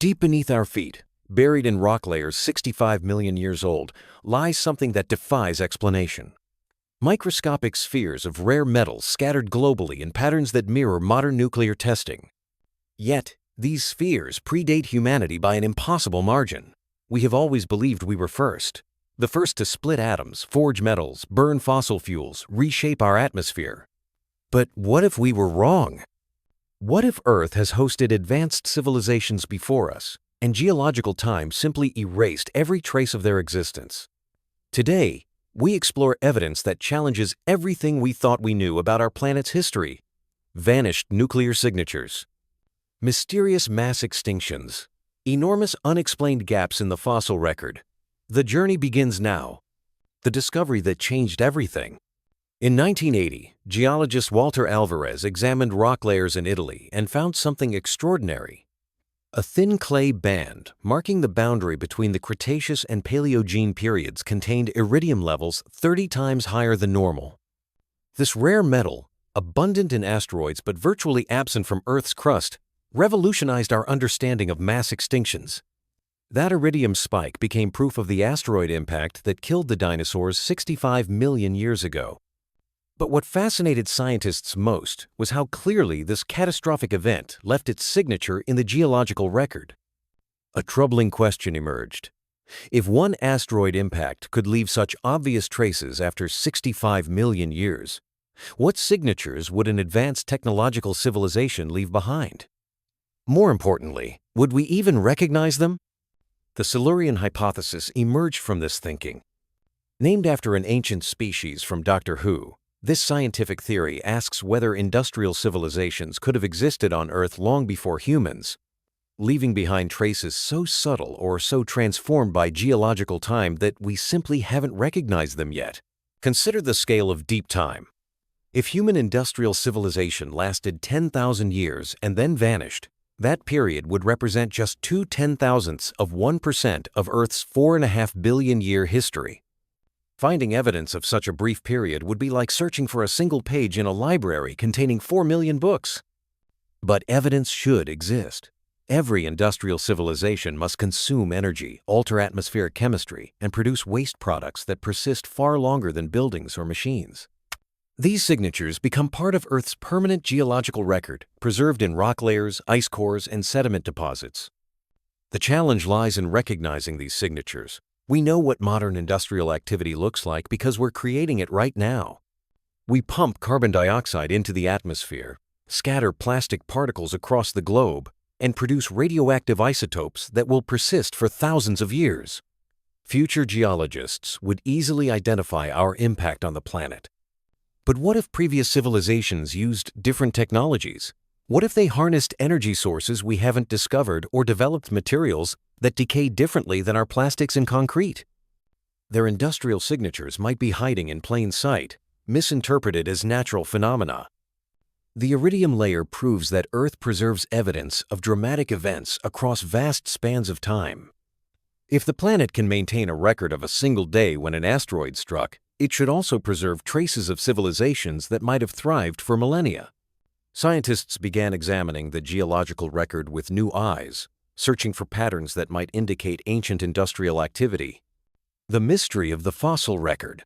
Deep beneath our feet, buried in rock layers 65 million years old, lies something that defies explanation. Microscopic spheres of rare metals scattered globally in patterns that mirror modern nuclear testing. Yet, these spheres predate humanity by an impossible margin. We have always believed we were first. The first to split atoms, forge metals, burn fossil fuels, reshape our atmosphere. But what if we were wrong? What if Earth has hosted advanced civilizations before us, and geological time simply erased every trace of their existence? Today, we explore evidence that challenges everything we thought we knew about our planet's history. Vanished nuclear signatures. Mysterious mass extinctions. Enormous unexplained gaps in the fossil record. The journey begins now. The discovery that changed everything. In 1980, geologist Walter Alvarez examined rock layers in Italy and found something extraordinary. A thin clay band, marking the boundary between the Cretaceous and Paleogene periods, contained iridium levels 30 times higher than normal. This rare metal, abundant in asteroids but virtually absent from Earth's crust, revolutionized our understanding of mass extinctions. That iridium spike became proof of the asteroid impact that killed the dinosaurs 65 million years ago. But what fascinated scientists most was how clearly this catastrophic event left its signature in the geological record. A troubling question emerged. If one asteroid impact could leave such obvious traces after 65 million years, what signatures would an advanced technological civilization leave behind? More importantly, would we even recognize them? The Silurian Hypothesis emerged from this thinking. Named after an ancient species from Doctor Who, this scientific theory asks whether industrial civilizations could have existed on Earth long before humans, leaving behind traces so subtle or so transformed by geological time that we simply haven't recognized them yet. Consider the scale of deep time. If human industrial civilization lasted 10,000 years and then vanished, that period would represent just 2/10,000ths of 1% of Earth's 4.5 billion year history. Finding evidence of such a brief period would be like searching for a single page in a library containing 4 million books. But evidence should exist. Every industrial civilization must consume energy, alter atmospheric chemistry, and produce waste products that persist far longer than buildings or machines. These signatures become part of Earth's permanent geological record, preserved in rock layers, ice cores, and sediment deposits. The challenge lies in recognizing these signatures. We know what modern industrial activity looks like because we're creating it right now. We pump carbon dioxide into the atmosphere, scatter plastic particles across the globe, and produce radioactive isotopes that will persist for thousands of years. Future geologists would easily identify our impact on the planet. But what if previous civilizations used different technologies? What if they harnessed energy sources we haven't discovered or developed materials that decay differently than our plastics and concrete? Their industrial signatures might be hiding in plain sight, misinterpreted as natural phenomena. The iridium layer proves that Earth preserves evidence of dramatic events across vast spans of time. If the planet can maintain a record of a single day when an asteroid struck, it should also preserve traces of civilizations that might have thrived for millennia. Scientists began examining the geological record with new eyes, searching for patterns that might indicate ancient industrial activity. The mystery of the fossil record.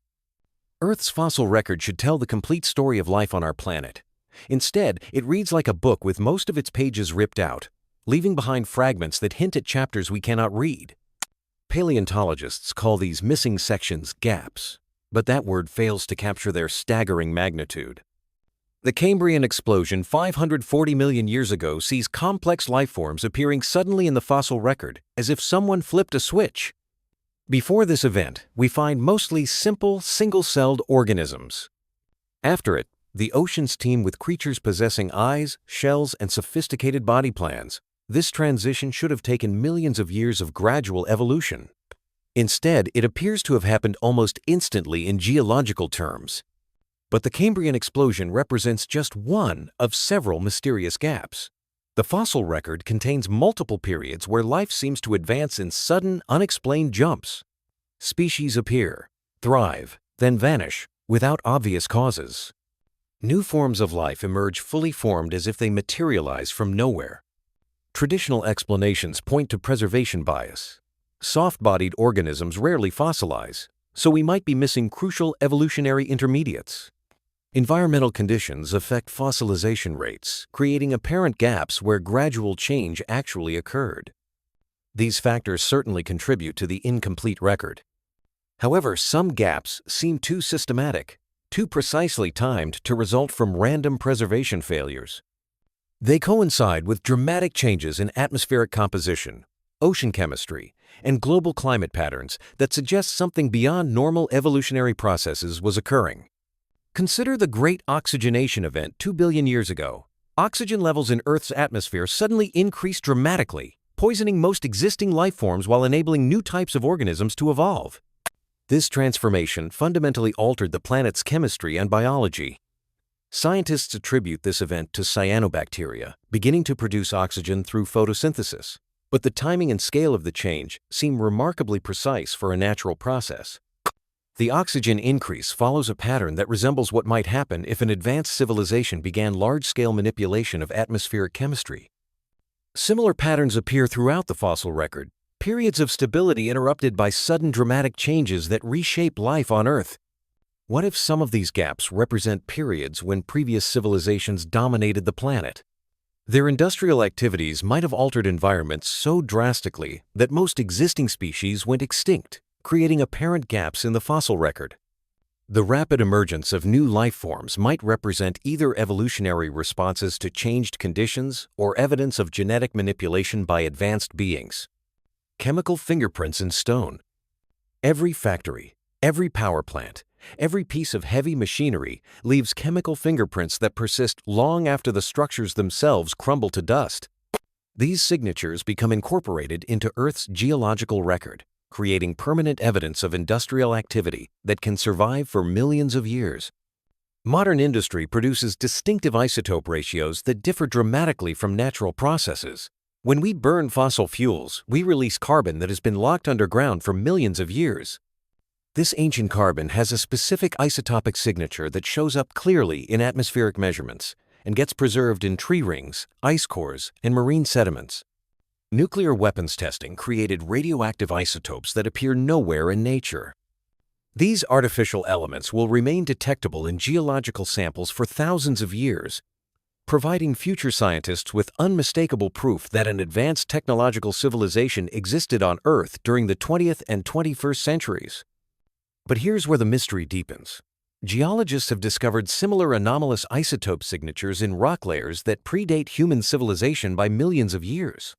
Earth's fossil record should tell the complete story of life on our planet. Instead, it reads like a book with most of its pages ripped out, leaving behind fragments that hint at chapters we cannot read. Paleontologists call these missing sections gaps, but that word fails to capture their staggering magnitude. The Cambrian explosion 540 million years ago sees complex life forms appearing suddenly in the fossil record, as if someone flipped a switch. Before this event, we find mostly simple, single-celled organisms. After it, the oceans teem with creatures possessing eyes, shells, and sophisticated body plans. This transition should have taken millions of years of gradual evolution. Instead, it appears to have happened almost instantly in geological terms. But the Cambrian explosion represents just one of several mysterious gaps. The fossil record contains multiple periods where life seems to advance in sudden, unexplained jumps. Species appear, thrive, then vanish without obvious causes. New forms of life emerge fully formed as if they materialize from nowhere. Traditional explanations point to preservation bias. Soft-bodied organisms rarely fossilize, so we might be missing crucial evolutionary intermediates. Environmental conditions affect fossilization rates, creating apparent gaps where gradual change actually occurred. These factors certainly contribute to the incomplete record. However, some gaps seem too systematic, too precisely timed to result from random preservation failures. They coincide with dramatic changes in atmospheric composition, ocean chemistry, and global climate patterns that suggest something beyond normal evolutionary processes was occurring. Consider the Great Oxygenation Event 2 billion years ago. Oxygen levels in Earth's atmosphere suddenly increased dramatically, poisoning most existing life forms while enabling new types of organisms to evolve. This transformation fundamentally altered the planet's chemistry and biology. Scientists attribute this event to cyanobacteria, beginning to produce oxygen through photosynthesis. But the timing and scale of the change seem remarkably precise for a natural process. The oxygen increase follows a pattern that resembles what might happen if an advanced civilization began large-scale manipulation of atmospheric chemistry. Similar patterns appear throughout the fossil record, periods of stability interrupted by sudden dramatic changes that reshape life on Earth. What if some of these gaps represent periods when previous civilizations dominated the planet? Their industrial activities might have altered environments so drastically that most existing species went extinct, creating apparent gaps in the fossil record. The rapid emergence of new life forms might represent either evolutionary responses to changed conditions or evidence of genetic manipulation by advanced beings. Chemical fingerprints in stone. Every factory, every power plant, every piece of heavy machinery leaves chemical fingerprints that persist long after the structures themselves crumble to dust. These signatures become incorporated into Earth's geological record, creating permanent evidence of industrial activity that can survive for millions of years. Modern industry produces distinctive isotope ratios that differ dramatically from natural processes. When we burn fossil fuels, we release carbon that has been locked underground for millions of years. This ancient carbon has a specific isotopic signature that shows up clearly in atmospheric measurements and gets preserved in tree rings, ice cores, and marine sediments. Nuclear weapons testing created radioactive isotopes that appear nowhere in nature. These artificial elements will remain detectable in geological samples for thousands of years, providing future scientists with unmistakable proof that an advanced technological civilization existed on Earth during the 20th and 21st centuries. But here's where the mystery deepens. Geologists have discovered similar anomalous isotope signatures in rock layers that predate human civilization by millions of years.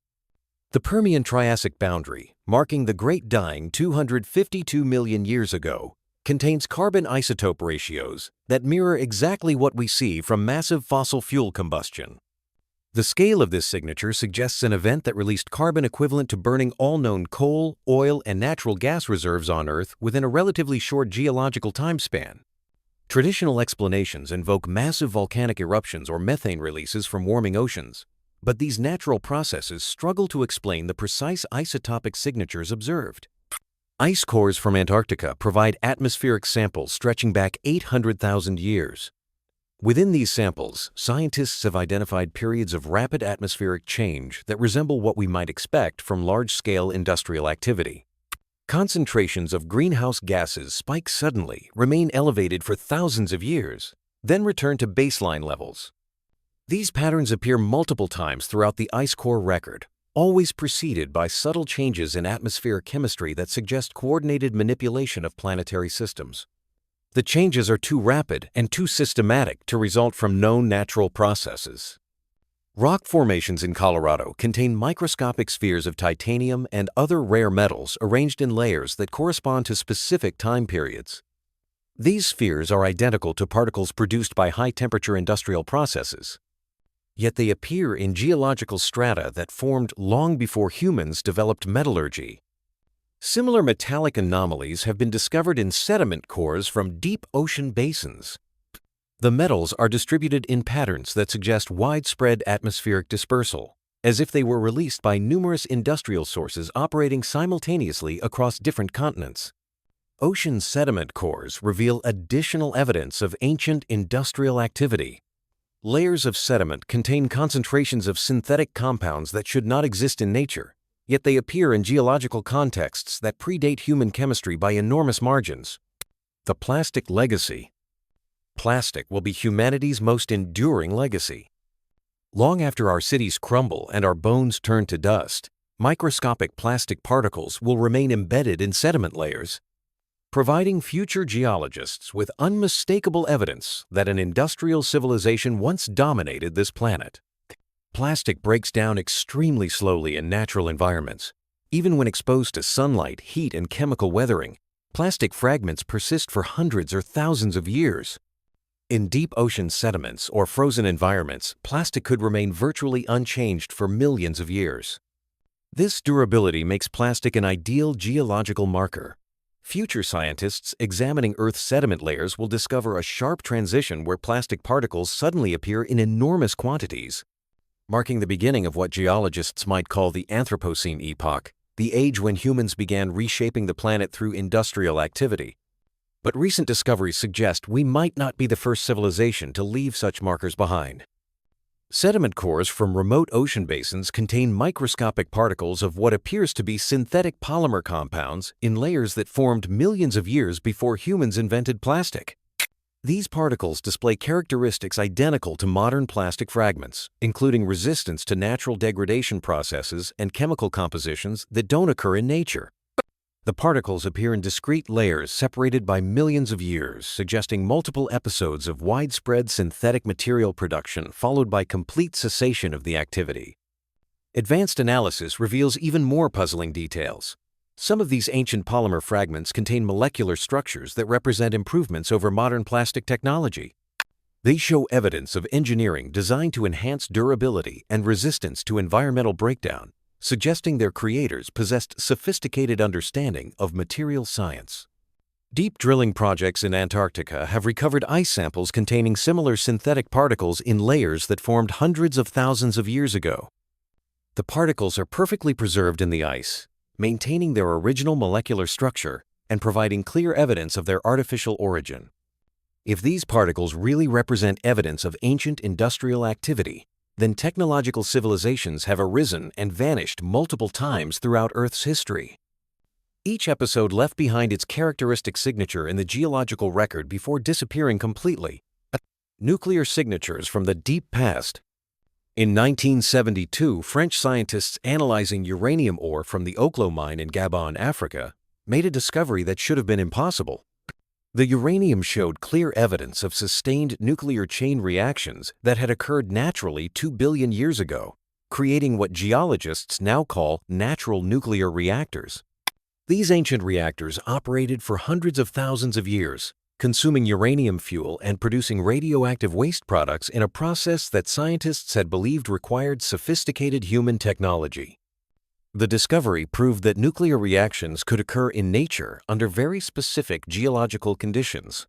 The Permian-Triassic boundary, marking the Great Dying 252 million years ago, contains carbon isotope ratios that mirror exactly what we see from massive fossil fuel combustion. The scale of this signature suggests an event that released carbon equivalent to burning all known coal, oil, and natural gas reserves on Earth within a relatively short geological time span. Traditional explanations invoke massive volcanic eruptions or methane releases from warming oceans. But these natural processes struggle to explain the precise isotopic signatures observed. Ice cores from Antarctica provide atmospheric samples stretching back 800,000 years. Within these samples, scientists have identified periods of rapid atmospheric change that resemble what we might expect from large-scale industrial activity. Concentrations of greenhouse gases spike suddenly, remain elevated for thousands of years, then return to baseline levels. These patterns appear multiple times throughout the ice core record, always preceded by subtle changes in atmospheric chemistry that suggest coordinated manipulation of planetary systems. The changes are too rapid and too systematic to result from known natural processes. Rock formations in Colorado contain microscopic spheres of titanium and other rare metals arranged in layers that correspond to specific time periods. These spheres are identical to particles produced by high-temperature industrial processes. Yet they appear in geological strata that formed long before humans developed metallurgy. Similar metallic anomalies have been discovered in sediment cores from deep ocean basins. The metals are distributed in patterns that suggest widespread atmospheric dispersal, as if they were released by numerous industrial sources operating simultaneously across different continents. Ocean sediment cores reveal additional evidence of ancient industrial activity. Layers of sediment contain concentrations of synthetic compounds that should not exist in nature, yet they appear in geological contexts that predate human chemistry by enormous margins. The plastic legacy. Plastic will be humanity's most enduring legacy. Long after our cities crumble and our bones turn to dust, microscopic plastic particles will remain embedded in sediment layers, providing future geologists with unmistakable evidence that an industrial civilization once dominated this planet. Plastic breaks down extremely slowly in natural environments. Even when exposed to sunlight, heat, and chemical weathering, plastic fragments persist for hundreds or thousands of years. In deep ocean sediments or frozen environments, plastic could remain virtually unchanged for millions of years. This durability makes plastic an ideal geological marker. Future scientists examining Earth's sediment layers will discover a sharp transition where plastic particles suddenly appear in enormous quantities, marking the beginning of what geologists might call the Anthropocene epoch, the age when humans began reshaping the planet through industrial activity. But recent discoveries suggest we might not be the first civilization to leave such markers behind. Sediment cores from remote ocean basins contain microscopic particles of what appears to be synthetic polymer compounds in layers that formed millions of years before humans invented plastic. These particles display characteristics identical to modern plastic fragments, including resistance to natural degradation processes and chemical compositions that don't occur in nature. The particles appear in discrete layers separated by millions of years, suggesting multiple episodes of widespread synthetic material production followed by complete cessation of the activity. Advanced analysis reveals even more puzzling details. Some of these ancient polymer fragments contain molecular structures that represent improvements over modern plastic technology. They show evidence of engineering designed to enhance durability and resistance to environmental breakdown, suggesting their creators possessed sophisticated understanding of material science. Deep drilling projects in Antarctica have recovered ice samples containing similar synthetic particles in layers that formed hundreds of thousands of years ago. The particles are perfectly preserved in the ice, maintaining their original molecular structure and providing clear evidence of their artificial origin. If these particles really represent evidence of ancient industrial activity, then technological civilizations have arisen and vanished multiple times throughout Earth's history. Each episode left behind its characteristic signature in the geological record before disappearing completely. Nuclear signatures from the deep past. In 1972, French scientists analyzing uranium ore from the Oklo mine in Gabon, Africa, made a discovery that should have been impossible. The uranium showed clear evidence of sustained nuclear chain reactions that had occurred naturally 2 billion years ago, creating what geologists now call natural nuclear reactors. These ancient reactors operated for hundreds of thousands of years, consuming uranium fuel and producing radioactive waste products in a process that scientists had believed required sophisticated human technology. The discovery proved that nuclear reactions could occur in nature under very specific geological conditions.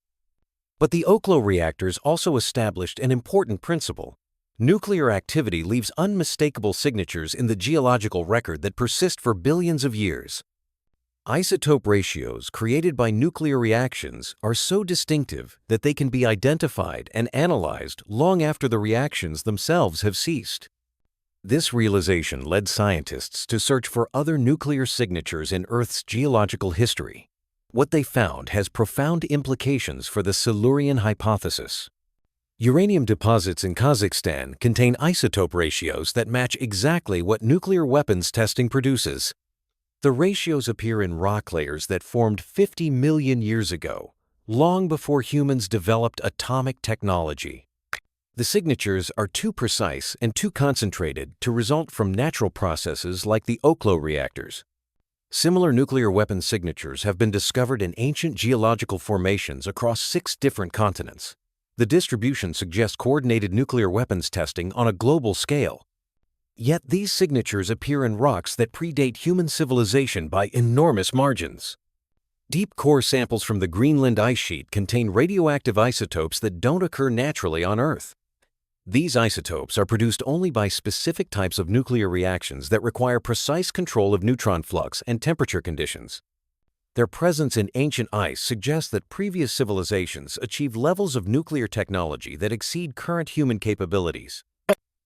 But the Oklo reactors also established an important principle. Nuclear activity leaves unmistakable signatures in the geological record that persist for billions of years. Isotope ratios created by nuclear reactions are so distinctive that they can be identified and analyzed long after the reactions themselves have ceased. This realization led scientists to search for other nuclear signatures in Earth's geological history. What they found has profound implications for the Silurian Hypothesis. Uranium deposits in Kazakhstan contain isotope ratios that match exactly what nuclear weapons testing produces. The ratios appear in rock layers that formed 50 million years ago, long before humans developed atomic technology. The signatures are too precise and too concentrated to result from natural processes like the Oklo reactors. Similar nuclear weapon signatures have been discovered in ancient geological formations across 6 different continents. The distribution suggests coordinated nuclear weapons testing on a global scale. Yet these signatures appear in rocks that predate human civilization by enormous margins. Deep core samples from the Greenland ice sheet contain radioactive isotopes that don't occur naturally on Earth. These isotopes are produced only by specific types of nuclear reactions that require precise control of neutron flux and temperature conditions. Their presence in ancient ice suggests that previous civilizations achieved levels of nuclear technology that exceed current human capabilities.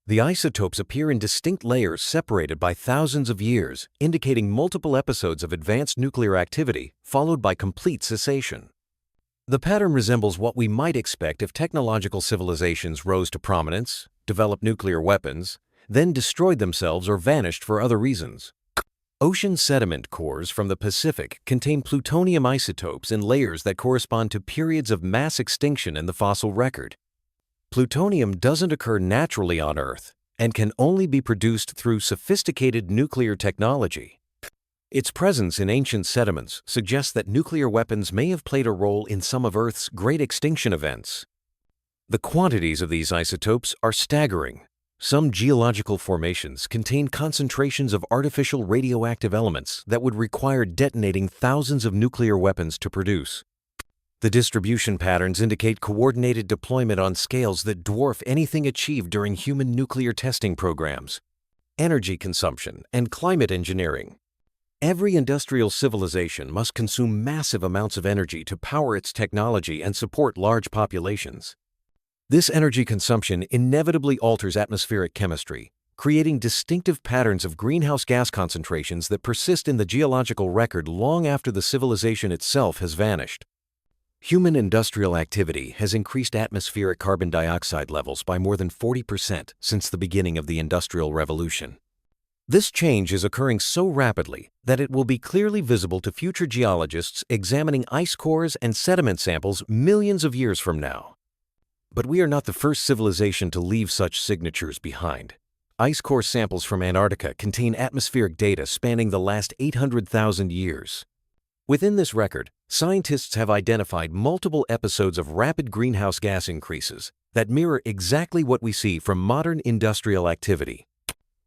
The isotopes appear in distinct layers separated by thousands of years, indicating multiple episodes of advanced nuclear activity, followed by complete cessation. The pattern resembles what we might expect if technological civilizations rose to prominence, developed nuclear weapons, then destroyed themselves or vanished for other reasons. Ocean sediment cores from the Pacific contain plutonium isotopes in layers that correspond to periods of mass extinction in the fossil record. Plutonium doesn't occur naturally on Earth and can only be produced through sophisticated nuclear technology. Its presence in ancient sediments suggests that nuclear weapons may have played a role in some of Earth's great extinction events. The quantities of these isotopes are staggering. Some geological formations contain concentrations of artificial radioactive elements that would require detonating thousands of nuclear weapons to produce. The distribution patterns indicate coordinated deployment on scales that dwarf anything achieved during human nuclear testing programs. Energy consumption and climate engineering. Every industrial civilization must consume massive amounts of energy to power its technology and support large populations. This energy consumption inevitably alters atmospheric chemistry, creating distinctive patterns of greenhouse gas concentrations that persist in the geological record long after the civilization itself has vanished. Human industrial activity has increased atmospheric carbon dioxide levels by more than 40% since the beginning of the Industrial Revolution. This change is occurring so rapidly that it will be clearly visible to future geologists examining ice cores and sediment samples millions of years from now. But we are not the first civilization to leave such signatures behind. Ice core samples from Antarctica contain atmospheric data spanning the last 800,000 years. Within this record, scientists have identified multiple episodes of rapid greenhouse gas increases that mirror exactly what we see from modern industrial activity.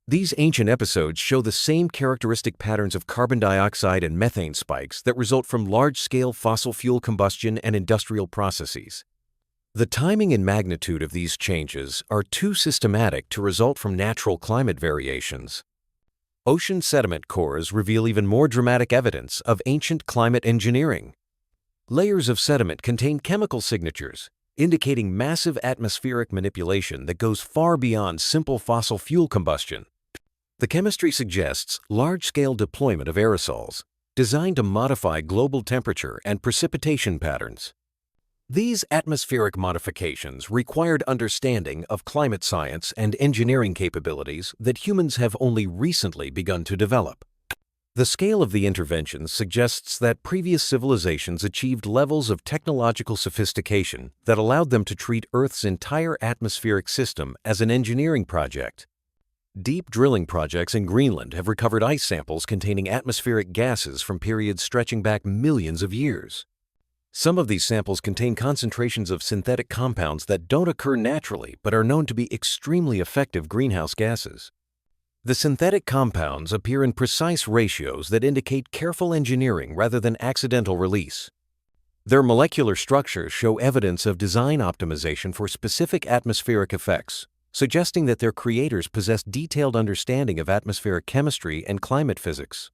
These ancient episodes show the same characteristic patterns of carbon dioxide and methane spikes that result from large-scale fossil fuel combustion and industrial processes. The timing and magnitude of these changes are too systematic to result from natural climate variations. Ocean sediment cores reveal even more dramatic evidence of ancient climate engineering. Layers of sediment contain chemical signatures, indicating massive atmospheric manipulation that goes far beyond simple fossil fuel combustion. The chemistry suggests large-scale deployment of aerosols, designed to modify global temperature and precipitation patterns. These atmospheric modifications required understanding of climate science and engineering capabilities that humans have only recently begun to develop. The scale of the interventions suggests that previous civilizations achieved levels of technological sophistication that allowed them to treat Earth's entire atmospheric system as an engineering project. Deep drilling projects in Greenland have recovered ice samples containing atmospheric gases from periods stretching back millions of years. Some of these samples contain concentrations of synthetic compounds that don't occur naturally but are known to be extremely effective greenhouse gases. The synthetic compounds appear in precise ratios that indicate careful engineering rather than accidental release. Their molecular structures show evidence of design optimization for specific atmospheric effects, suggesting that their creators possess detailed understanding of atmospheric chemistry and climate physics.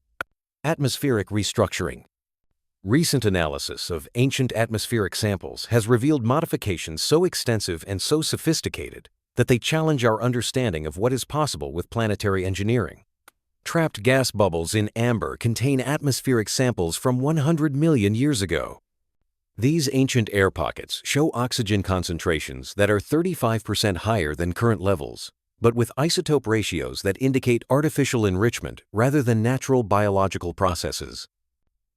Atmospheric restructuring. Recent analysis of ancient atmospheric samples has revealed modifications so extensive and so sophisticated that they challenge our understanding of what is possible with planetary engineering. Trapped gas bubbles in amber contain atmospheric samples from 100 million years ago. These ancient air pockets show oxygen concentrations that are 35% higher than current levels, but with isotope ratios that indicate artificial enrichment rather than natural biological processes.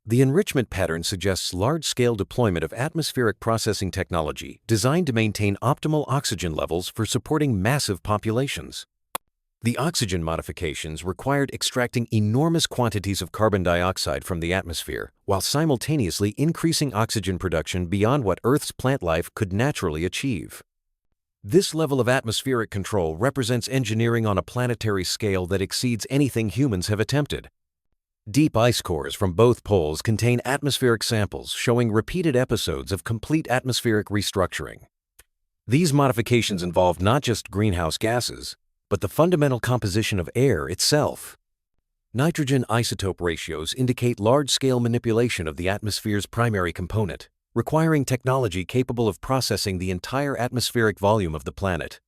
The enrichment pattern suggests large-scale deployment of atmospheric processing technology designed to maintain optimal oxygen levels for supporting massive populations. The oxygen modifications required extracting enormous quantities of carbon dioxide from the atmosphere while simultaneously increasing oxygen production beyond what Earth's plant life could naturally achieve. This level of atmospheric control represents engineering on a planetary scale that exceeds anything humans have attempted. Deep ice cores from both poles contain atmospheric samples showing repeated episodes of complete atmospheric restructuring. These modifications involve not just greenhouse gases, but the fundamental composition of air itself. Nitrogen isotope ratios indicate large-scale manipulation of the atmosphere's primary component, requiring technology capable of processing the entire atmospheric volume of the planet.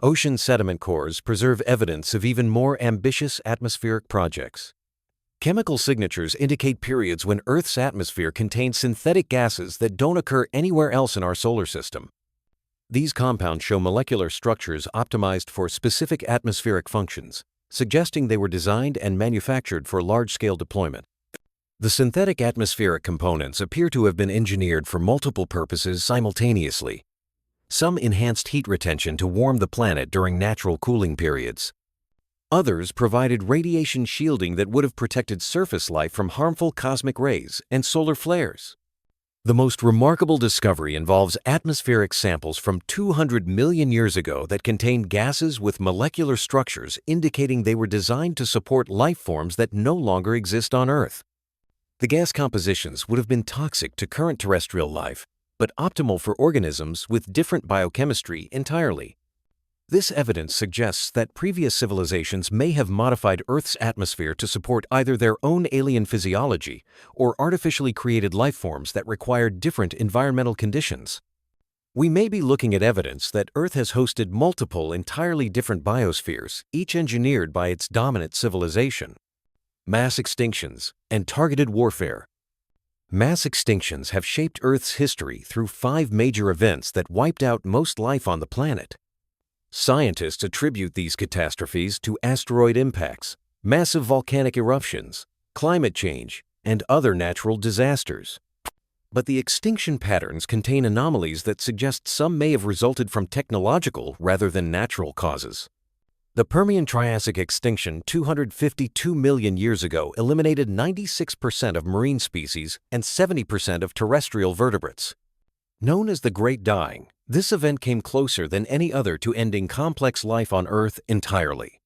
Ocean sediment cores preserve evidence of even more ambitious atmospheric projects. Chemical signatures indicate periods when Earth's atmosphere contained synthetic gases that don't occur anywhere else in our solar system. These compounds show molecular structures optimized for specific atmospheric functions, suggesting they were designed and manufactured for large-scale deployment. The synthetic atmospheric components appear to have been engineered for multiple purposes simultaneously. Some enhanced heat retention to warm the planet during natural cooling periods. Others provided radiation shielding that would have protected surface life from harmful cosmic rays and solar flares. The most remarkable discovery involves atmospheric samples from 200 million years ago that contain gases with molecular structures indicating they were designed to support life forms that no longer exist on Earth. The gas compositions would have been toxic to current terrestrial life, but optimal for organisms with different biochemistry entirely. This evidence suggests that previous civilizations may have modified Earth's atmosphere to support either their own alien physiology or artificially created life forms that required different environmental conditions. We may be looking at evidence that Earth has hosted multiple entirely different biospheres, each engineered by its dominant civilization. Mass extinctions and targeted warfare. Mass extinctions have shaped Earth's history through 5 major events that wiped out most life on the planet. Scientists attribute these catastrophes to asteroid impacts, massive volcanic eruptions, climate change, and other natural disasters. But the extinction patterns contain anomalies that suggest some may have resulted from technological rather than natural causes. The Permian-Triassic extinction 252 million years ago eliminated 96% of marine species and 70% of terrestrial vertebrates. Known as the Great Dying, this event came closer than any other to ending complex life on Earth entirely.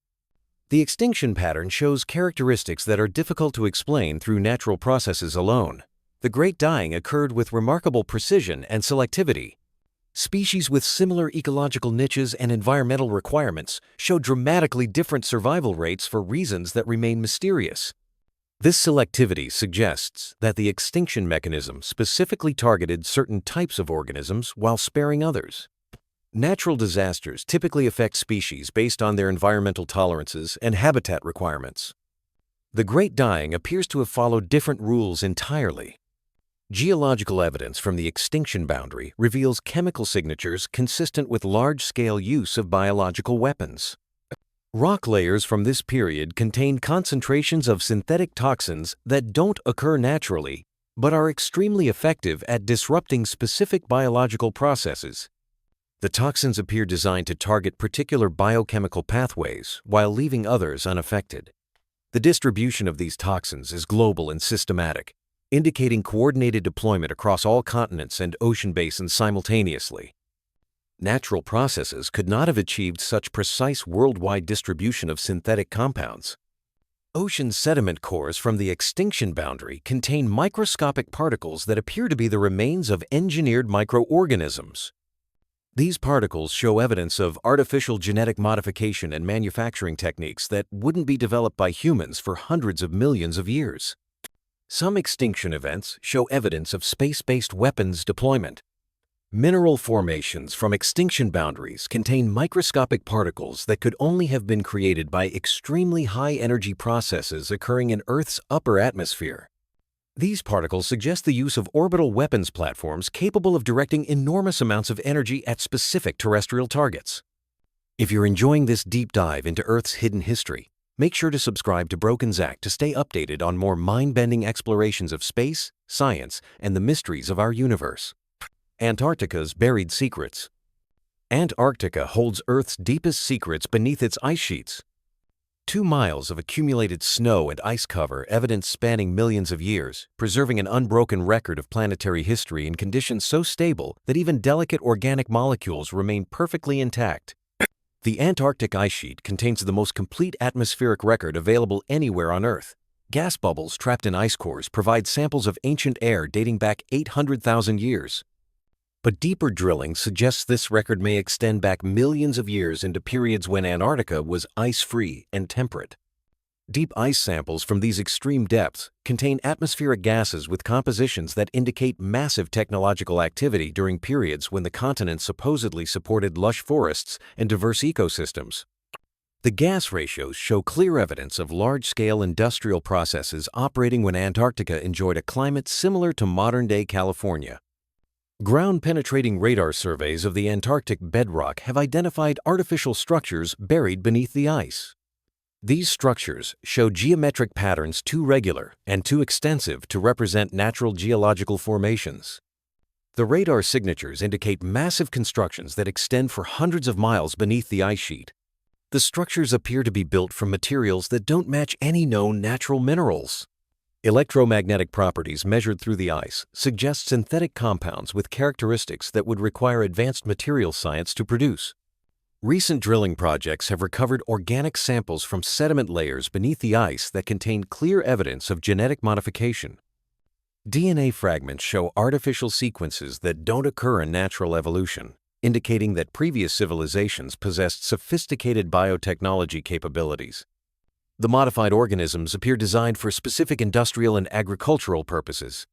The extinction pattern shows characteristics that are difficult to explain through natural processes alone. The Great Dying occurred with remarkable precision and selectivity. Species with similar ecological niches and environmental requirements show dramatically different survival rates for reasons that remain mysterious. This selectivity suggests that the extinction mechanism specifically targeted certain types of organisms while sparing others. Natural disasters typically affect species based on their environmental tolerances and habitat requirements. The Great Dying appears to have followed different rules entirely. Geological evidence from the extinction boundary reveals chemical signatures consistent with large-scale use of biological weapons. Rock layers from this period contain concentrations of synthetic toxins that don't occur naturally, but are extremely effective at disrupting specific biological processes. The toxins appear designed to target particular biochemical pathways while leaving others unaffected. The distribution of these toxins is global and systematic, indicating coordinated deployment across all continents and ocean basins simultaneously. Natural processes could not have achieved such precise worldwide distribution of synthetic compounds. Ocean sediment cores from the extinction boundary contain microscopic particles that appear to be the remains of engineered microorganisms. These particles show evidence of artificial genetic modification and manufacturing techniques that wouldn't be developed by humans for hundreds of millions of years. Some extinction events show evidence of space-based weapons deployment. Mineral formations from extinction boundaries contain microscopic particles that could only have been created by extremely high-energy processes occurring in Earth's upper atmosphere. These particles suggest the use of orbital weapons platforms capable of directing enormous amounts of energy at specific terrestrial targets. If you're enjoying this deep dive into Earth's hidden history, make sure to subscribe to Broken Zack to stay updated on more mind-bending explorations of space, science, and the mysteries of our universe. Antarctica's buried secrets. Antarctica holds Earth's deepest secrets beneath its ice sheets. 2 miles of accumulated snow and ice cover, evidence spanning millions of years, preserving an unbroken record of planetary history in conditions so stable that even delicate organic molecules remain perfectly intact. The Antarctic ice sheet contains the most complete atmospheric record available anywhere on Earth. Gas bubbles trapped in ice cores provide samples of ancient air dating back 800,000 years. But deeper drilling suggests this record may extend back millions of years into periods when Antarctica was ice-free and temperate. Deep ice samples from these extreme depths contain atmospheric gases with compositions that indicate massive technological activity during periods when the continent supposedly supported lush forests and diverse ecosystems. The gas ratios show clear evidence of large-scale industrial processes operating when Antarctica enjoyed a climate similar to modern-day California. Ground-penetrating radar surveys of the Antarctic bedrock have identified artificial structures buried beneath the ice. These structures show geometric patterns too regular and too extensive to represent natural geological formations. The radar signatures indicate massive constructions that extend for hundreds of miles beneath the ice sheet. The structures appear to be built from materials that don't match any known natural minerals. Electromagnetic properties measured through the ice suggest synthetic compounds with characteristics that would require advanced material science to produce. Recent drilling projects have recovered organic samples from sediment layers beneath the ice that contain clear evidence of genetic modification. DNA fragments show artificial sequences that don't occur in natural evolution, indicating that previous civilizations possessed sophisticated biotechnology capabilities. The modified organisms appear designed for specific industrial and agricultural purposes.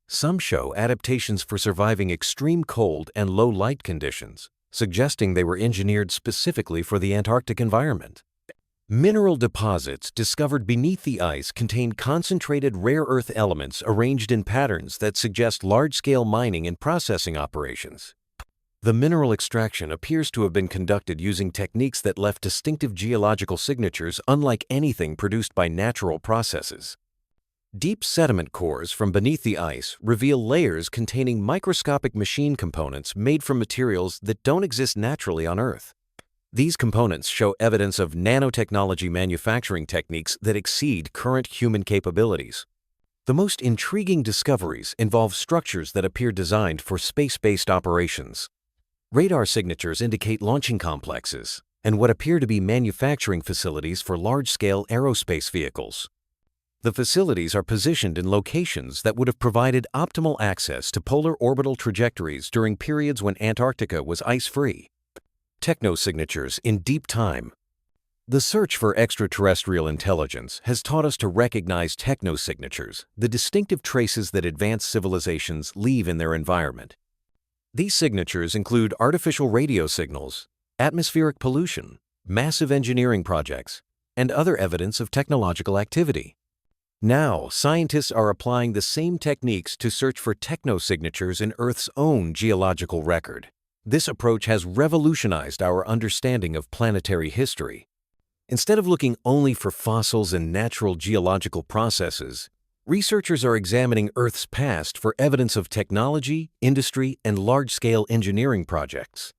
Some show adaptations for surviving extreme cold and low light conditions, suggesting they were engineered specifically for the Antarctic environment. Mineral deposits discovered beneath the ice contain concentrated rare earth elements arranged in patterns that suggest large-scale mining and processing operations. The mineral extraction appears to have been conducted using techniques that left distinctive geological signatures unlike anything produced by natural processes. Deep sediment cores from beneath the ice reveal layers containing microscopic machine components made from materials that don't exist naturally on Earth. These components show evidence of nanotechnology manufacturing techniques that exceed current human capabilities. The most intriguing discoveries involve structures that appear designed for space-based operations. Radar signatures indicate launching complexes and what appear to be manufacturing facilities for large-scale aerospace vehicles. The facilities are positioned in locations that would have provided optimal access to polar orbital trajectories during periods when Antarctica was ice-free. Technosignatures in deep time. The search for extraterrestrial intelligence has taught us to recognize technosignatures, the distinctive traces that advanced civilizations leave in their environment. These signatures include artificial radio signals, atmospheric pollution, massive engineering projects, and other evidence of technological activity. Now, scientists are applying the same techniques to search for technosignatures in Earth's own geological record. This approach has revolutionized our understanding of planetary history. Instead of looking only for fossils and natural geological processes, researchers are examining Earth's past for evidence of technology, industry, and large-scale engineering projects.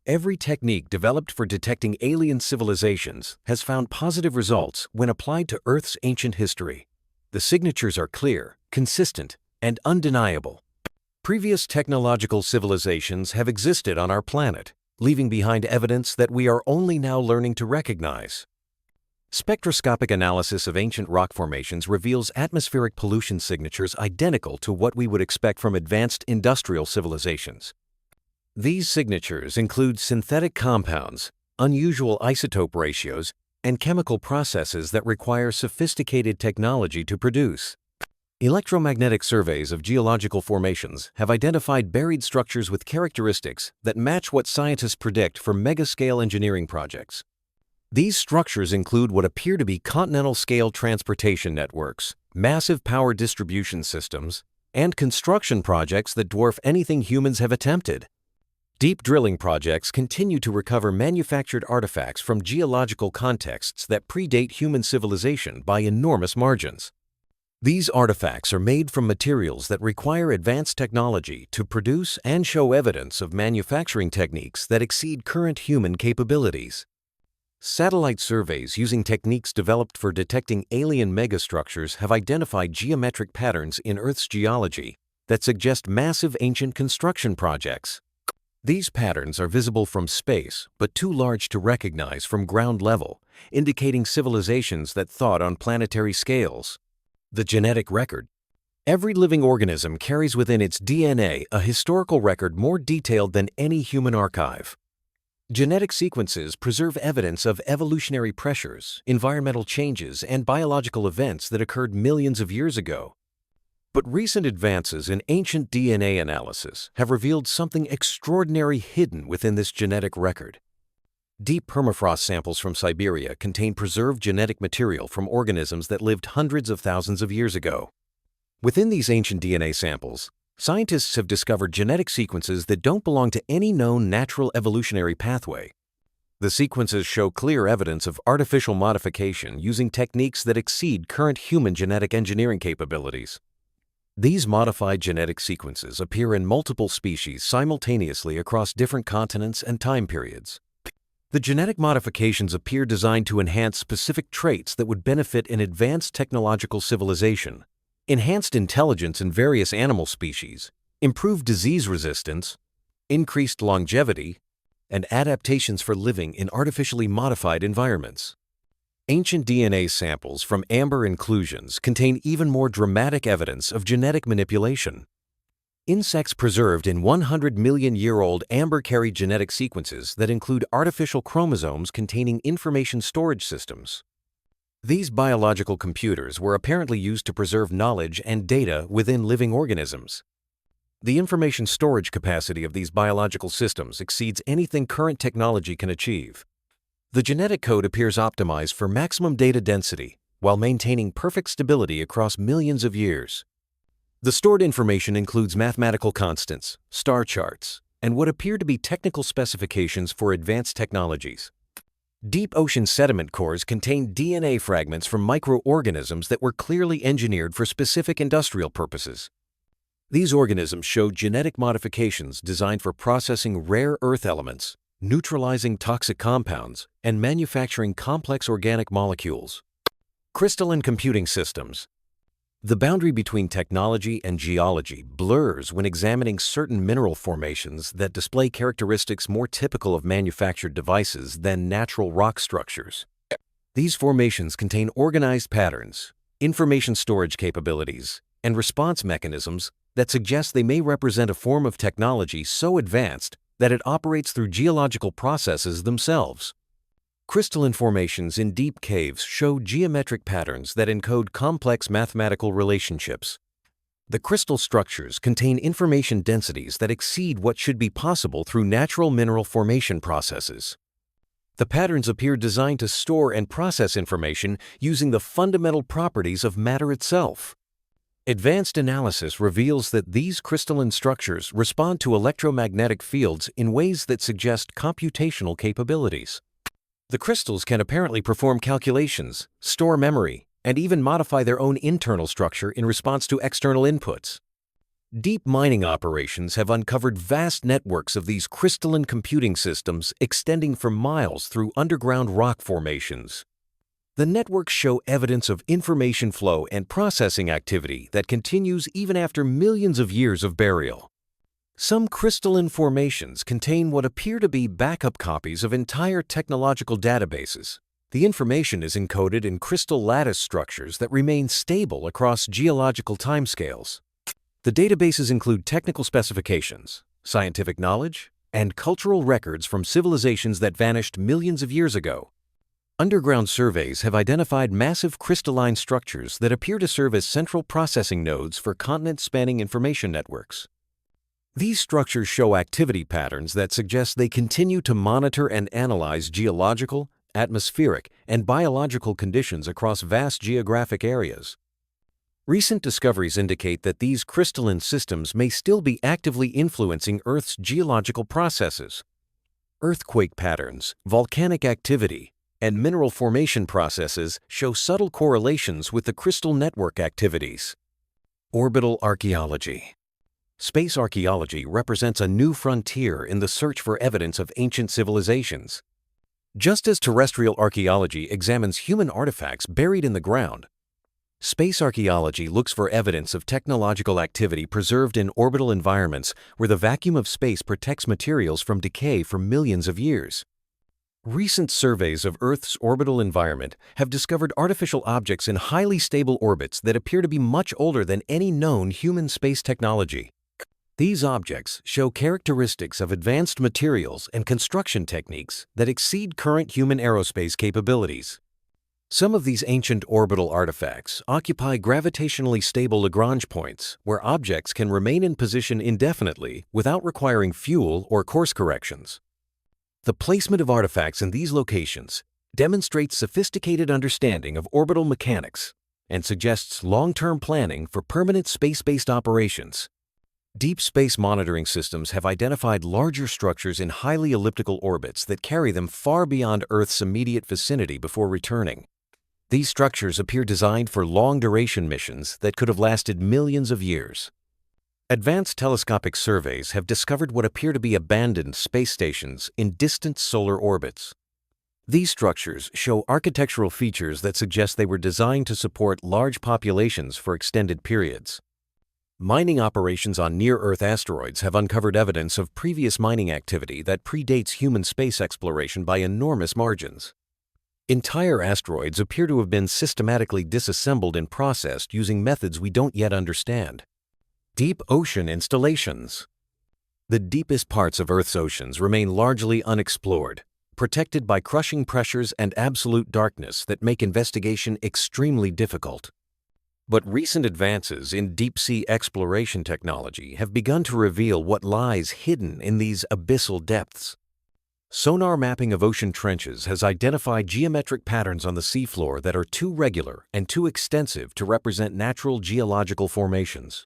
Every technique developed for detecting alien civilizations has found positive results when applied to Earth's ancient history. The signatures are clear, consistent, and undeniable. Previous technological civilizations have existed on our planet, leaving behind evidence that we are only now learning to recognize. Spectroscopic analysis of ancient rock formations reveals atmospheric pollution signatures identical to what we would expect from advanced industrial civilizations. These signatures include synthetic compounds, unusual isotope ratios, and chemical processes that require sophisticated technology to produce. Electromagnetic surveys of geological formations have identified buried structures with characteristics that match what scientists predict for mega-scale engineering projects. These structures include what appear to be continental-scale transportation networks, massive power distribution systems, and construction projects that dwarf anything humans have attempted. Deep drilling projects continue to recover manufactured artifacts from geological contexts that predate human civilization by enormous margins. These artifacts are made from materials that require advanced technology to produce and show evidence of manufacturing techniques that exceed current human capabilities. Satellite surveys using techniques developed for detecting alien megastructures have identified geometric patterns in Earth's geology that suggest massive ancient construction projects. These patterns are visible from space, but too large to recognize from ground level, indicating civilizations that thought on planetary scales. The genetic record. Every living organism carries within its DNA a historical record more detailed than any human archive. Genetic sequences preserve evidence of evolutionary pressures, environmental changes, and biological events that occurred millions of years ago. But recent advances in ancient DNA analysis have revealed something extraordinary hidden within this genetic record. Deep permafrost samples from Siberia contain preserved genetic material from organisms that lived hundreds of thousands of years ago. Within these ancient DNA samples, scientists have discovered genetic sequences that don't belong to any known natural evolutionary pathway. The sequences show clear evidence of artificial modification using techniques that exceed current human genetic engineering capabilities. These modified genetic sequences appear in multiple species simultaneously across different continents and time periods. The genetic modifications appear designed to enhance specific traits that would benefit an advanced technological civilization, enhanced intelligence in various animal species, improved disease resistance, increased longevity, and adaptations for living in artificially modified environments. Ancient DNA samples from amber inclusions contain even more dramatic evidence of genetic manipulation. Insects preserved in 100-million-year-old amber carry genetic sequences that include artificial chromosomes containing information storage systems. These biological computers were apparently used to preserve knowledge and data within living organisms. The information storage capacity of these biological systems exceeds anything current technology can achieve. The genetic code appears optimized for maximum data density while maintaining perfect stability across millions of years. The stored information includes mathematical constants, star charts, and what appear to be technical specifications for advanced technologies. Deep ocean sediment cores contain DNA fragments from microorganisms that were clearly engineered for specific industrial purposes. These organisms show genetic modifications designed for processing rare earth elements, neutralizing toxic compounds, and manufacturing complex organic molecules. Crystalline computing systems. The boundary between technology and geology blurs when examining certain mineral formations that display characteristics more typical of manufactured devices than natural rock structures. These formations contain organized patterns, information storage capabilities, and response mechanisms that suggest they may represent a form of technology so advanced that it operates through geological processes themselves. Crystalline formations in deep caves show geometric patterns that encode complex mathematical relationships. The crystal structures contain information densities that exceed what should be possible through natural mineral formation processes. The patterns appear designed to store and process information using the fundamental properties of matter itself. Advanced analysis reveals that these crystalline structures respond to electromagnetic fields in ways that suggest computational capabilities. The crystals can apparently perform calculations, store memory, and even modify their own internal structure in response to external inputs. Deep mining operations have uncovered vast networks of these crystalline computing systems extending for miles through underground rock formations. The networks show evidence of information flow and processing activity that continues even after millions of years of burial. Some crystalline formations contain what appear to be backup copies of entire technological databases. The information is encoded in crystal lattice structures that remain stable across geological timescales. The databases include technical specifications, scientific knowledge, and cultural records from civilizations that vanished millions of years ago. Underground surveys have identified massive crystalline structures that appear to serve as central processing nodes for continent-spanning information networks. These structures show activity patterns that suggest they continue to monitor and analyze geological, atmospheric, and biological conditions across vast geographic areas. Recent discoveries indicate that these crystalline systems may still be actively influencing Earth's geological processes. Earthquake patterns, volcanic activity, and mineral formation processes show subtle correlations with the crystal network activities. Orbital archaeology. Space archaeology represents a new frontier in the search for evidence of ancient civilizations. Just as terrestrial archaeology examines human artifacts buried in the ground, space archaeology looks for evidence of technological activity preserved in orbital environments where the vacuum of space protects materials from decay for millions of years. Recent surveys of Earth's orbital environment have discovered artificial objects in highly stable orbits that appear to be much older than any known human space technology. These objects show characteristics of advanced materials and construction techniques that exceed current human aerospace capabilities. Some of these ancient orbital artifacts occupy gravitationally stable Lagrange points where objects can remain in position indefinitely without requiring fuel or course corrections. The placement of artifacts in these locations demonstrates sophisticated understanding of orbital mechanics and suggests long-term planning for permanent space-based operations. Deep space monitoring systems have identified larger structures in highly elliptical orbits that carry them far beyond Earth's immediate vicinity before returning. These structures appear designed for long-duration missions that could have lasted millions of years. Advanced telescopic surveys have discovered what appear to be abandoned space stations in distant solar orbits. These structures show architectural features that suggest they were designed to support large populations for extended periods. Mining operations on near-Earth asteroids have uncovered evidence of previous mining activity that predates human space exploration by enormous margins. Entire asteroids appear to have been systematically disassembled and processed using methods we don't yet understand. Deep ocean installations. The deepest parts of Earth's oceans remain largely unexplored, protected by crushing pressures and absolute darkness that make investigation extremely difficult. But recent advances in deep-sea exploration technology have begun to reveal what lies hidden in these abyssal depths. Sonar mapping of ocean trenches has identified geometric patterns on the seafloor that are too regular and too extensive to represent natural geological formations.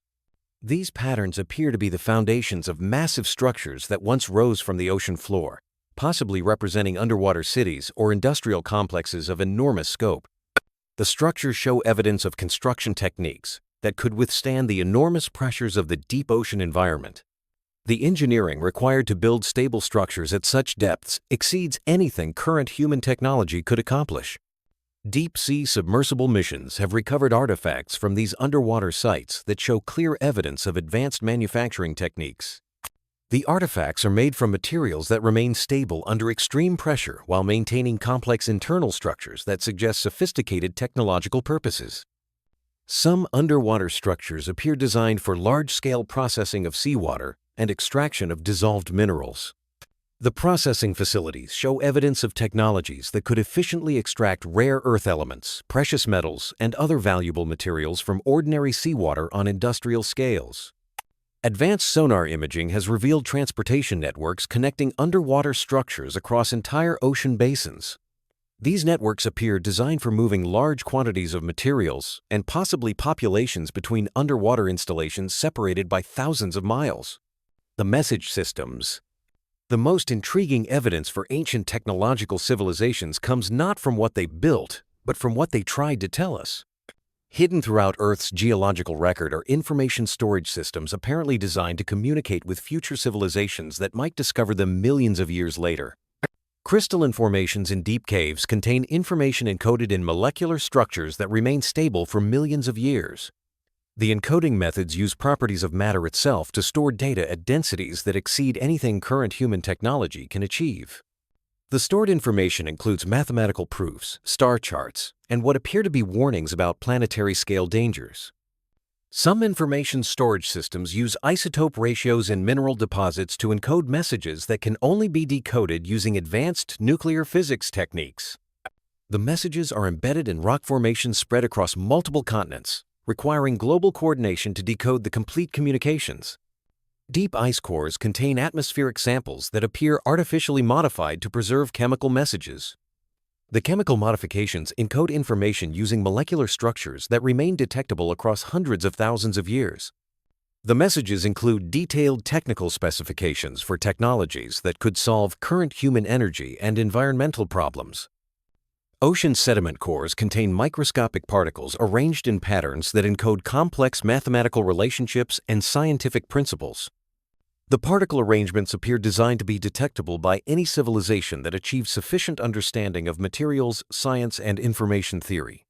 These patterns appear to be the foundations of massive structures that once rose from the ocean floor, possibly representing underwater cities or industrial complexes of enormous scope. The structures show evidence of construction techniques that could withstand the enormous pressures of the deep ocean environment. The engineering required to build stable structures at such depths exceeds anything current human technology could accomplish. Deep-sea submersible missions have recovered artifacts from these underwater sites that show clear evidence of advanced manufacturing techniques. The artifacts are made from materials that remain stable under extreme pressure while maintaining complex internal structures that suggest sophisticated technological purposes. Some underwater structures appear designed for large-scale processing of seawater and extraction of dissolved minerals. The processing facilities show evidence of technologies that could efficiently extract rare earth elements, precious metals, and other valuable materials from ordinary seawater on industrial scales. Advanced sonar imaging has revealed transportation networks connecting underwater structures across entire ocean basins. These networks appear designed for moving large quantities of materials and possibly populations between underwater installations separated by thousands of miles. The message systems. The most intriguing evidence for ancient technological civilizations comes not from what they built, but from what they tried to tell us. Hidden throughout Earth's geological record are information storage systems apparently designed to communicate with future civilizations that might discover them millions of years later. Crystalline formations in deep caves contain information encoded in molecular structures that remain stable for millions of years. The encoding methods use properties of matter itself to store data at densities that exceed anything current human technology can achieve. The stored information includes mathematical proofs, star charts, and what appear to be warnings about planetary-scale dangers. Some information storage systems use isotope ratios in mineral deposits to encode messages that can only be decoded using advanced nuclear physics techniques. The messages are embedded in rock formations spread across multiple continents, requiring global coordination to decode the complete communications. Deep ice cores contain atmospheric samples that appear artificially modified to preserve chemical messages. The chemical modifications encode information using molecular structures that remain detectable across hundreds of thousands of years. The messages include detailed technical specifications for technologies that could solve current human energy and environmental problems. Ocean sediment cores contain microscopic particles arranged in patterns that encode complex mathematical relationships and scientific principles. The particle arrangements appear designed to be detectable by any civilization that achieves sufficient understanding of materials, science, and information theory.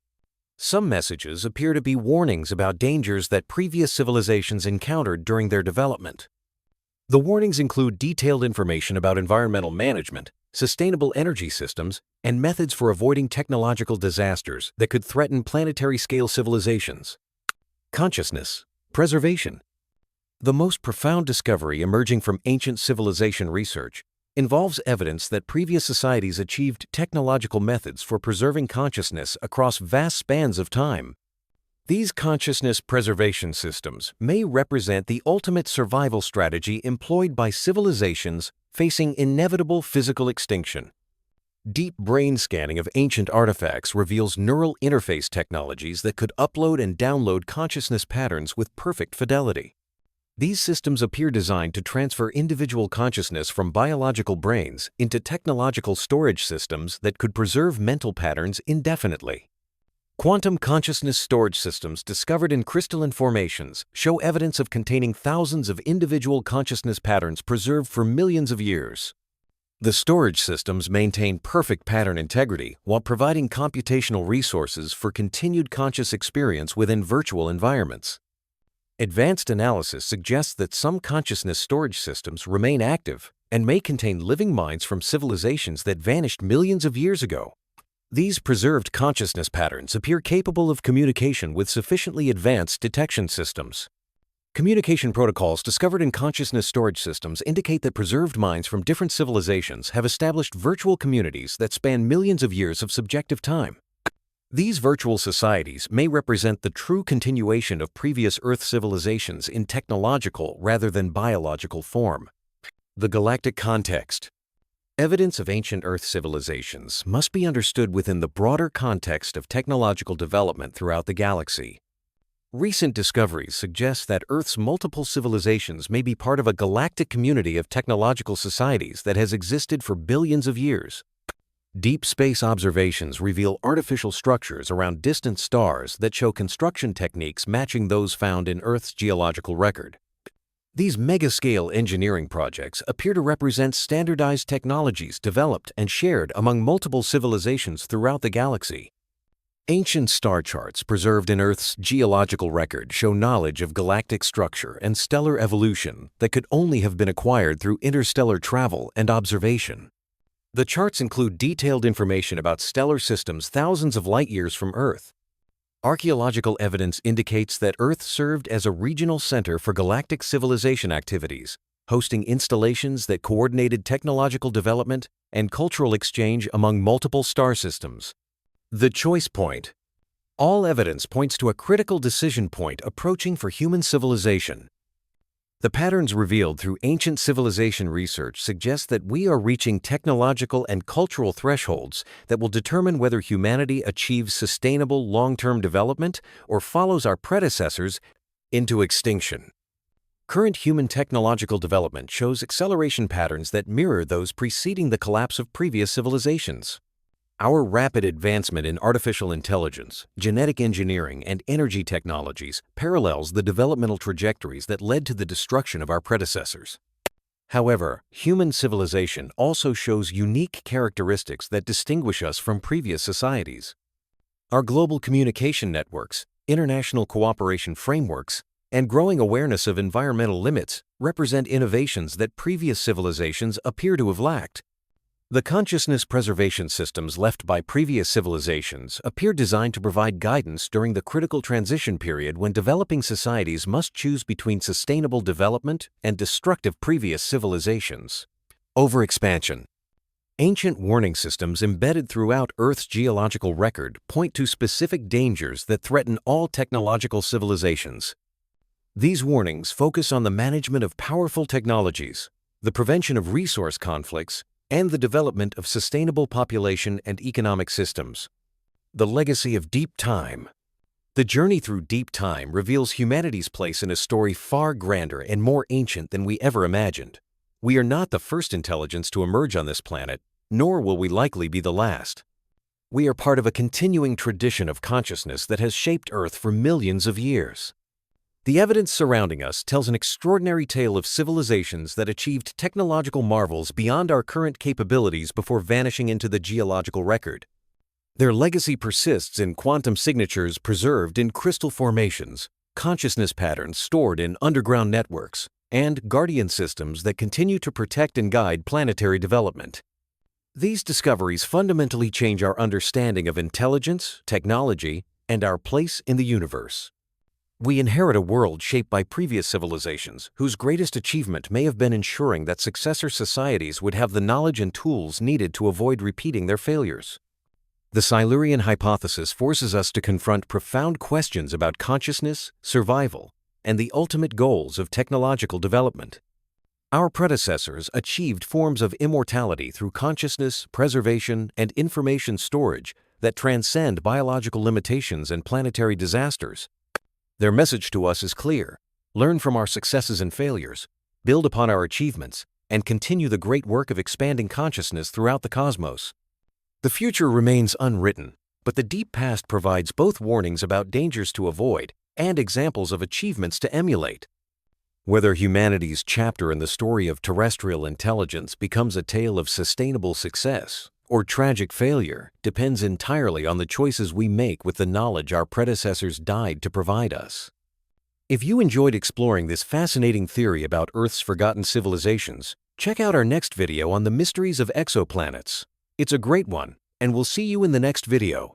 Some messages appear to be warnings about dangers that previous civilizations encountered during their development. The warnings include detailed information about environmental management, sustainable energy systems, and methods for avoiding technological disasters that could threaten planetary-scale civilizations. Consciousness, preservation. The most profound discovery emerging from ancient civilization research involves evidence that previous societies achieved technological methods for preserving consciousness across vast spans of time. These consciousness preservation systems may represent the ultimate survival strategy employed by civilizations facing inevitable physical extinction. Deep brain scanning of ancient artifacts reveals neural interface technologies that could upload and download consciousness patterns with perfect fidelity. These systems appear designed to transfer individual consciousness from biological brains into technological storage systems that could preserve mental patterns indefinitely. Quantum consciousness storage systems discovered in crystalline formations show evidence of containing thousands of individual consciousness patterns preserved for millions of years. The storage systems maintain perfect pattern integrity while providing computational resources for continued conscious experience within virtual environments. Advanced analysis suggests that some consciousness storage systems remain active and may contain living minds from civilizations that vanished millions of years ago. These preserved consciousness patterns appear capable of communication with sufficiently advanced detection systems. Communication protocols discovered in consciousness storage systems indicate that preserved minds from different civilizations have established virtual communities that span millions of years of subjective time. These virtual societies may represent the true continuation of previous Earth civilizations in technological rather than biological form. The galactic context. Evidence of ancient Earth civilizations must be understood within the broader context of technological development throughout the galaxy. Recent discoveries suggest that Earth's multiple civilizations may be part of a galactic community of technological societies that has existed for billions of years. Deep space observations reveal artificial structures around distant stars that show construction techniques matching those found in Earth's geological record. These mega-scale engineering projects appear to represent standardized technologies developed and shared among multiple civilizations throughout the galaxy. Ancient star charts preserved in Earth's geological record show knowledge of galactic structure and stellar evolution that could only have been acquired through interstellar travel and observation. The charts include detailed information about stellar systems thousands of light-years from Earth. Archaeological evidence indicates that Earth served as a regional center for galactic civilization activities, hosting installations that coordinated technological development and cultural exchange among multiple star systems. The choice point. All evidence points to a critical decision point approaching for human civilization. The patterns revealed through ancient civilization research suggest that we are reaching technological and cultural thresholds that will determine whether humanity achieves sustainable long-term development or follows our predecessors into extinction. Current human technological development shows acceleration patterns that mirror those preceding the collapse of previous civilizations. Our rapid advancement in artificial intelligence, genetic engineering, and energy technologies parallels the developmental trajectories that led to the destruction of our predecessors. However, human civilization also shows unique characteristics that distinguish us from previous societies. Our global communication networks, international cooperation frameworks, and growing awareness of environmental limits represent innovations that previous civilizations appear to have lacked. The consciousness preservation systems left by previous civilizations appear designed to provide guidance during the critical transition period when developing societies must choose between sustainable development and destructive previous civilizations. Overexpansion. Ancient warning systems embedded throughout Earth's geological record point to specific dangers that threaten all technological civilizations. These warnings focus on the management of powerful technologies, the prevention of resource conflicts, and the development of sustainable population and economic systems. The legacy of deep time. The journey through deep time reveals humanity's place in a story far grander and more ancient than we ever imagined. We are not the first intelligence to emerge on this planet, nor will we likely be the last. We are part of a continuing tradition of consciousness that has shaped Earth for millions of years. The evidence surrounding us tells an extraordinary tale of civilizations that achieved technological marvels beyond our current capabilities before vanishing into the geological record. Their legacy persists in quantum signatures preserved in crystal formations, consciousness patterns stored in underground networks, and guardian systems that continue to protect and guide planetary development. These discoveries fundamentally change our understanding of intelligence, technology, and our place in the universe. We inherit a world shaped by previous civilizations whose greatest achievement may have been ensuring that successor societies would have the knowledge and tools needed to avoid repeating their failures. The Silurian Hypothesis forces us to confront profound questions about consciousness, survival, and the ultimate goals of technological development. Our predecessors achieved forms of immortality through consciousness, preservation, and information storage that transcend biological limitations and planetary disasters. Their message to us is clear: learn from our successes and failures, build upon our achievements, and continue the great work of expanding consciousness throughout the cosmos. The future remains unwritten, but the deep past provides both warnings about dangers to avoid and examples of achievements to emulate. Whether humanity's chapter in the story of terrestrial intelligence becomes a tale of sustainable success or tragic failure depends entirely on the choices we make with the knowledge our predecessors died to provide us. If you enjoyed exploring this fascinating theory about Earth's forgotten civilizations, check out our next video on the mysteries of exoplanets. It's a great one, and we'll see you in the next video.